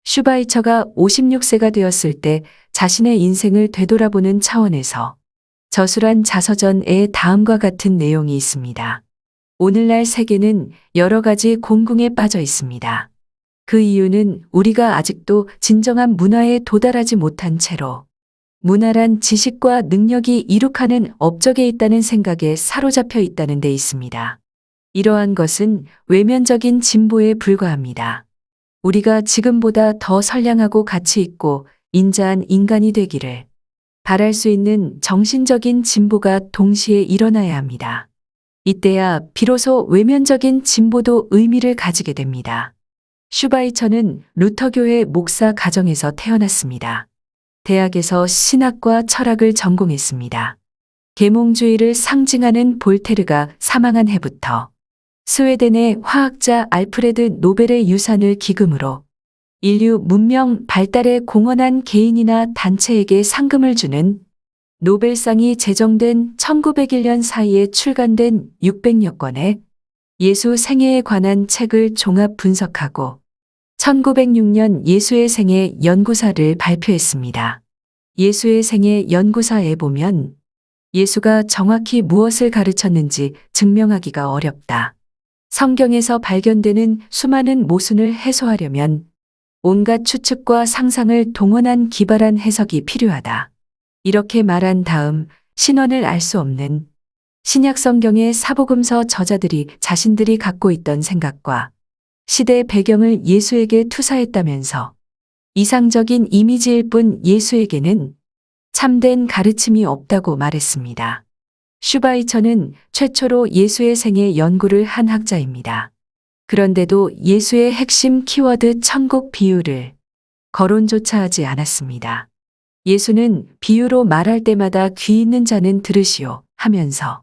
슈바이처가 56세가 되었을 때 자신의 인생을 되돌아보는 차원에서 저술한 자서전에 다음과 같은 내용이 있습니다. 오늘날 세계는 여러 가지 공궁에 빠져 있습니다. 그 이유는 우리가 아직도 진정한 문화에 도달하지 못한 채로 문화란 지식과 능력이 이룩하는 업적에 있다는 생각에 사로잡혀 있다는 데 있습니다. 이러한 것은 외면적인 진보에 불과합니다. 우리가 지금보다 더 선량하고 가치 있고 인자한 인간이 되기를 바랄 수 있는 정신적인 진보가 동시에 일어나야 합니다. 이때야 비로소 외면적인 진보도 의미를 가지게 됩니다. 슈바이처는 루터교회 목사 가정에서 태어났습니다. 대학에서 신학과 철학을 전공했습니다. 계몽주의를 상징하는 볼테르가 사망한 해부터 스웨덴의 화학자 알프레드 노벨의 유산을 기금으로 인류 문명 발달에 공헌한 개인이나 단체에게 상금을 주는 노벨상이 제정된 1901년 사이에 출간된 600여 권의 예수 생애에 관한 책을 종합 분석하고 1906년 예수의 생애 연구사를 발표했습니다. 예수의 생애 연구사에 보면 예수가 정확히 무엇을 가르쳤는지 증명하기가 어렵다. 성경에서 발견되는 수많은 모순을 해소하려면 온갖 추측과 상상을 동원한 기발한 해석이 필요하다. 이렇게 말한 다음 신원을 알 수 없는 신약 성경의 사복음서 저자들이 자신들이 갖고 있던 생각과 시대의 배경을 예수에게 투사했다면서 이상적인 이미지일 뿐 예수에게는 참된 가르침이 없다고 말했습니다. 슈바이처는 최초로 예수의 생애 연구를 한 학자입니다. 그런데도 예수의 핵심 키워드 천국 비유를 거론조차 하지 않았습니다. 예수는 비유로 말할 때마다 귀 있는 자는 들으시오 하면서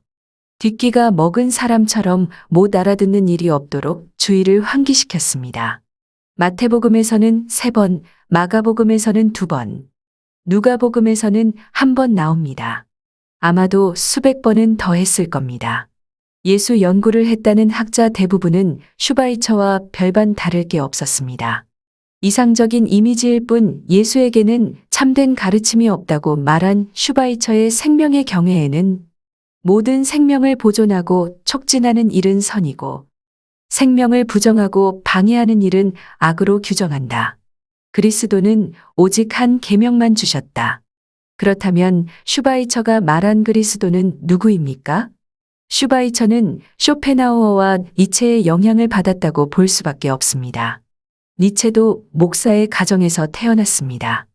뒷귀가 먹은 사람처럼 못 알아듣는 일이 없도록 주의를 환기시켰습니다. 마태복음에서는 3번, 마가복음에서는 2번, 누가복음에서는 1번 나옵니다. 아마도 수백 번은 더 했을 겁니다. 예수 연구를 했다는 학자 대부분은 슈바이처와 별반 다를 게 없었습니다. 이상적인 이미지일 뿐 예수에게는 참된 가르침이 없다고 말한 슈바이처의 생명의 경외에는 모든 생명을 보존하고 촉진하는 일은 선이고 생명을 부정하고 방해하는 일은 악으로 규정한다. 그리스도는 오직 한 계명만 주셨다. 그렇다면 슈바이처가 말한 그리스도는 누구입니까? 슈바이처는 쇼펜하우어와 니체의 영향을 받았다고 볼 수밖에 없습니다. 니체도 목사의 가정에서 태어났습니다.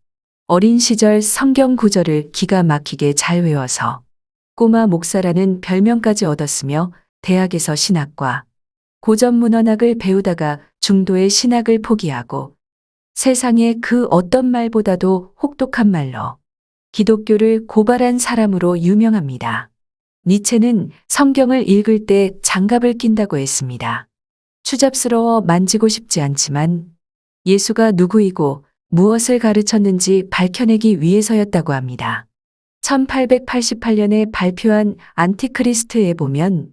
어린 시절 성경 구절을 기가 막히게 잘 외워서 꼬마 목사라는 별명까지 얻었으며 대학에서 신학과 고전문헌학을 배우다가 중도의 신학을 포기하고 세상의 그 어떤 말보다도 혹독한 말로 기독교를 고발한 사람으로 유명합니다. 니체는 성경을 읽을 때 장갑을 낀다고 했습니다. 추잡스러워 만지고 싶지 않지만 예수가 누구이고 무엇을 가르쳤는지 밝혀내기 위해서였다고 합니다. 1888년에 발표한 안티크리스트에 보면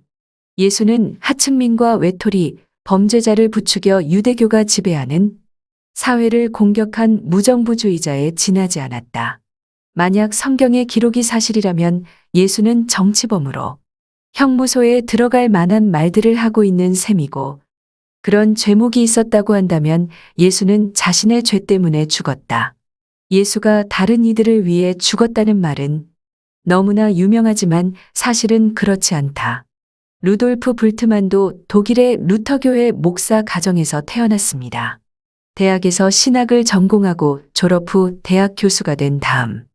예수는 하층민과 외톨이, 범죄자를 부추겨 유대교가 지배하는 사회를 공격한 무정부주의자에 지나지 않았다. 만약 성경의 기록이 사실이라면 예수는 정치범으로 형무소에 들어갈 만한 말들을 하고 있는 셈이고 그런 죄목이 있었다고 한다면 예수는 자신의 죄 때문에 죽었다. 예수가 다른 이들을 위해 죽었다는 말은 너무나 유명하지만 사실은 그렇지 않다. 루돌프 불트만도 독일의 루터교회 목사 가정에서 태어났습니다. 대학에서 신학을 전공하고 졸업 후 대학 교수가 된 다음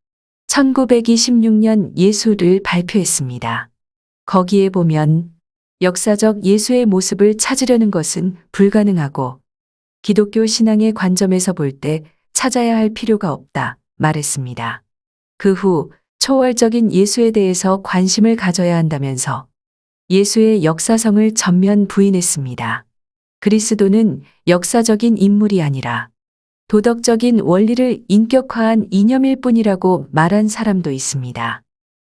1926년 예수를 발표했습니다. 거기에 보면 역사적 예수의 모습을 찾으려는 것은 불가능하고 기독교 신앙의 관점에서 볼 때 찾아야 할 필요가 없다 말했습니다. 그 후 초월적인 예수에 대해서 관심을 가져야 한다면서 예수의 역사성을 전면 부인했습니다. 그리스도는 역사적인 인물이 아니라 도덕적인 원리를 인격화한 이념일 뿐이라고 말한 사람도 있습니다.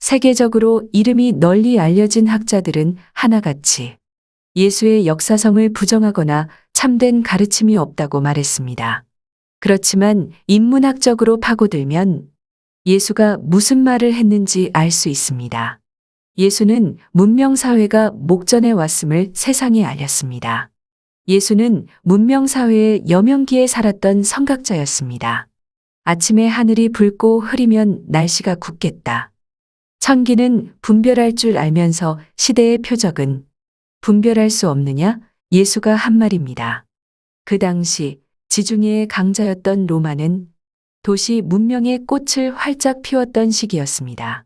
세계적으로 이름이 널리 알려진 학자들은 하나같이 예수의 역사성을 부정하거나 참된 가르침이 없다고 말했습니다. 그렇지만 인문학적으로 파고들면 예수가 무슨 말을 했는지 알 수 있습니다. 예수는 문명사회가 목전에 왔음을 세상에 알렸습니다. 예수는 문명사회의 여명기에 살았던 선각자였습니다. 아침에 하늘이 붉고 흐리면 날씨가 굳겠다. 천기는 분별할 줄 알면서 시대의 표적은 분별할 수 없느냐? 예수가 한 말입니다. 그 당시 지중해의 강자였던 로마는 도시 문명의 꽃을 활짝 피웠던 시기였습니다.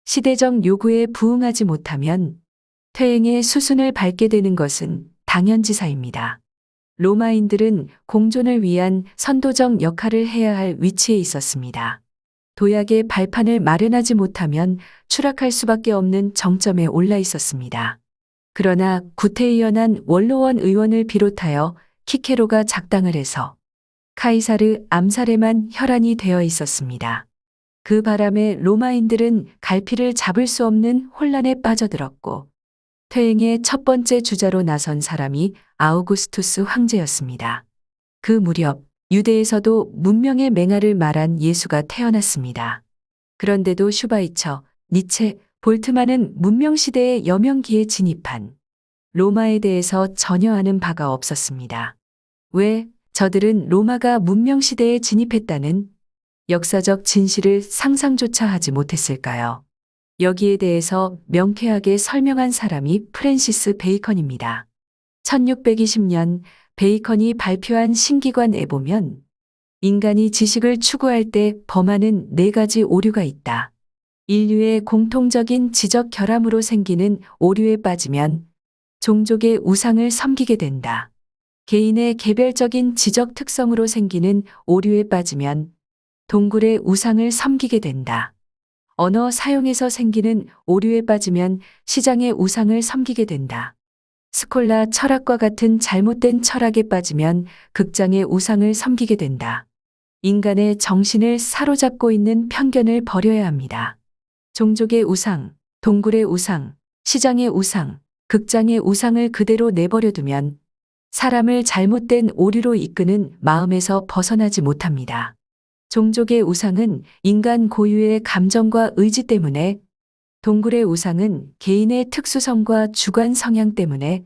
시대적 요구에 부응하지 못하면 퇴행의 수순을 밟게 되는 것은 당연지사입니다. 로마인들은 공존을 위한 선도적 역할을 해야 할 위치에 있었습니다. 도약의 발판을 마련하지 못하면 추락할 수밖에 없는 정점에 올라 있었습니다. 그러나 구태의연한 원로원 의원을 비롯하여 키케로가 작당을 해서 카이사르 암살에만 혈안이 되어 있었습니다. 그 바람에 로마인들은 갈피를 잡을 수 없는 혼란에 빠져들었고 퇴행의 첫 번째 주자로 나선 사람이 아우구스투스 황제였습니다. 그 무렵 유대에서도 문명의 맹아를 말한 예수가 태어났습니다. 그런데도 슈바이처, 니체, 볼트만은 문명시대의 여명기에 진입한 로마에 대해서 전혀 아는 바가 없었습니다. 왜 저들은 로마가 문명시대에 진입했다는 역사적 진실을 상상조차 하지 못했을까요? 여기에 대해서 명쾌하게 설명한 사람이 프랜시스 베이컨입니다. 1620년 베이컨이 발표한 신기관에 보면 인간이 지식을 추구할 때 범하는 4가지 오류가 있다. 인류의 공통적인 지적 결함으로 생기는 오류에 빠지면 종족의 우상을 섬기게 된다. 개인의 개별적인 지적 특성으로 생기는 오류에 빠지면 동굴의 우상을 섬기게 된다. 언어 사용에서 생기는 오류에 빠지면 시장의 우상을 섬기게 된다. 스콜라 철학과 같은 잘못된 철학에 빠지면 극장의 우상을 섬기게 된다. 인간의 정신을 사로잡고 있는 편견을 버려야 합니다. 종족의 우상, 동굴의 우상, 시장의 우상, 극장의 우상을 그대로 내버려두면 사람을 잘못된 오류로 이끄는 마음에서 벗어나지 못합니다. 종족의 우상은 인간 고유의 감정과 의지 때문에, 동굴의 우상은 개인의 특수성과 주관 성향 때문에,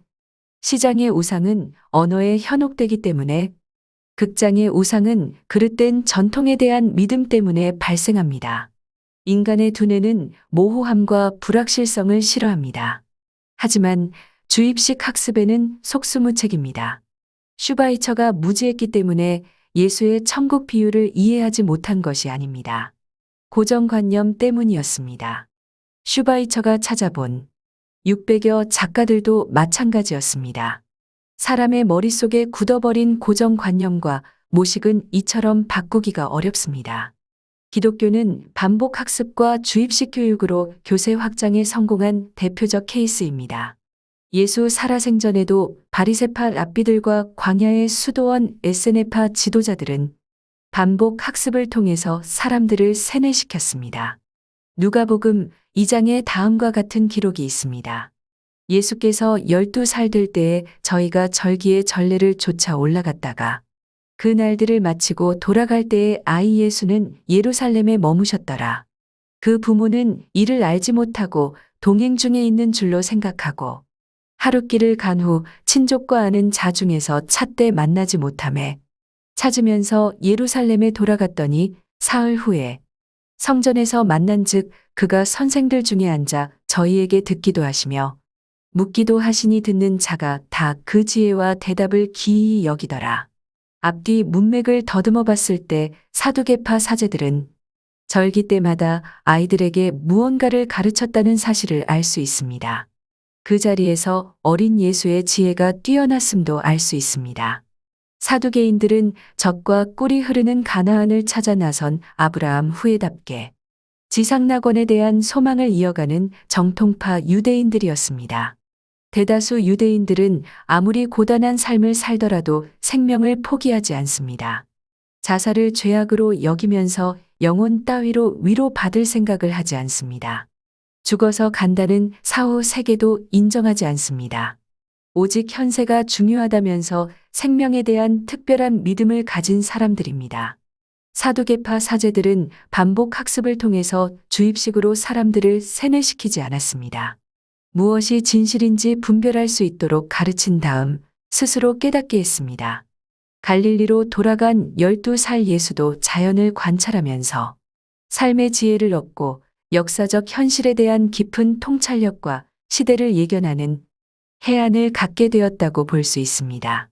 시장의 우상은 언어에 현혹되기 때문에, 극장의 우상은 그릇된 전통에 대한 믿음 때문에 발생합니다. 인간의 두뇌는 모호함과 불확실성을 싫어합니다. 하지만 주입식 학습에는 속수무책입니다. 슈바이처가 무지했기 때문에 예수의 천국 비유를 이해하지 못한 것이 아닙니다. 고정관념 때문이었습니다. 슈바이처가 찾아본 600여 작가들도 마찬가지였습니다. 사람의 머릿속에 굳어버린 고정관념과 모식은 이처럼 바꾸기가 어렵습니다. 기독교는 반복학습과 주입식 교육으로 교세 확장에 성공한 대표적 케이스입니다. 예수 살아생전에도 바리새파 랍비들과 광야의 수도원 에세네파 지도자들은 반복 학습을 통해서 사람들을 세뇌시켰습니다. 누가복음 2장에 다음과 같은 기록이 있습니다. 예수께서 12살 될 때에 저희가 절기의 전례를 쫓아 올라갔다가 그 날들을 마치고 돌아갈 때에 아이 예수는 예루살렘에 머무셨더라. 그 부모는 이를 알지 못하고 동행 중에 있는 줄로 생각하고 하룻길을 간 후 친족과 아는 자 중에서 찻때 만나지 못하매 찾으면서 예루살렘에 돌아갔더니 사흘 후에 성전에서 만난즉 그가 선생들 중에 앉아 저희에게 듣기도 하시며 묻기도 하시니 듣는 자가 다 그 지혜와 대답을 기이히 여기더라. 앞뒤 문맥을 더듬어 봤을 때 사두개파 사제들은 절기 때마다 아이들에게 무언가를 가르쳤다는 사실을 알 수 있습니다. 그 자리에서 어린 예수의 지혜가 뛰어났음도 알 수 있습니다. 사두개인들은 젖과 꿀이 흐르는 가나안을 찾아 나선 아브라함 후예답게 지상낙원에 대한 소망을 이어가는 정통파 유대인들이었습니다. 대다수 유대인들은 아무리 고단한 삶을 살더라도 생명을 포기하지 않습니다. 자살을 죄악으로 여기면서 영혼 따위로 위로받을 생각을 하지 않습니다. 죽어서 간다는 사후 세계도 인정하지 않습니다. 오직 현세가 중요하다면서 생명에 대한 특별한 믿음을 가진 사람들입니다. 사두개파 사제들은 반복 학습을 통해서 주입식으로 사람들을 세뇌시키지 않았습니다. 무엇이 진실인지 분별할 수 있도록 가르친 다음 스스로 깨닫게 했습니다. 갈릴리로 돌아간 12살 예수도 자연을 관찰하면서 삶의 지혜를 얻고 역사적 현실에 대한 깊은 통찰력과 시대를 예견하는 해안을 갖게 되었다고 볼 수 있습니다.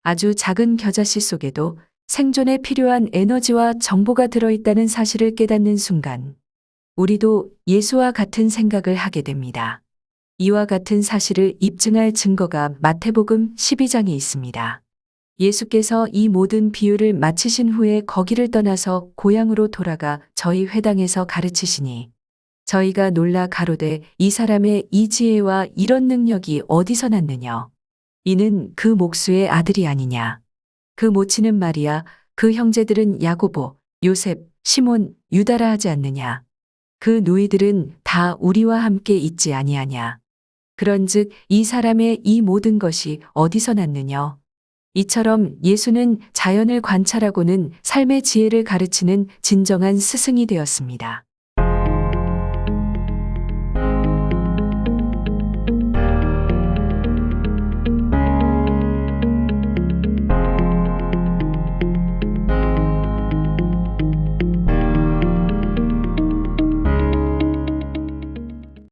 아주 작은 겨자씨 속에도 생존에 필요한 에너지와 정보가 들어있다는 사실을 깨닫는 순간, 우리도 예수와 같은 생각을 하게 됩니다. 이와 같은 사실을 입증할 증거가 마태복음 12장에 있습니다. 예수께서 이 모든 비유를 마치신 후에 거기를 떠나서 고향으로 돌아가 저희 회당에서 가르치시니 저희가 놀라 가로되 이 사람의 이 지혜와 이런 능력이 어디서 났느냐? 이는 그 목수의 아들이 아니냐? 그 모친은 마리아, 그 형제들은 야고보, 요셉, 시몬, 유다라 하지 않느냐? 그 누이들은 다 우리와 함께 있지 아니하냐? 그런즉 이 사람의 이 모든 것이 어디서 났느냐? 이처럼 예수는 자연을 관찰하고는 삶의 지혜를 가르치는 진정한 스승이 되었습니다.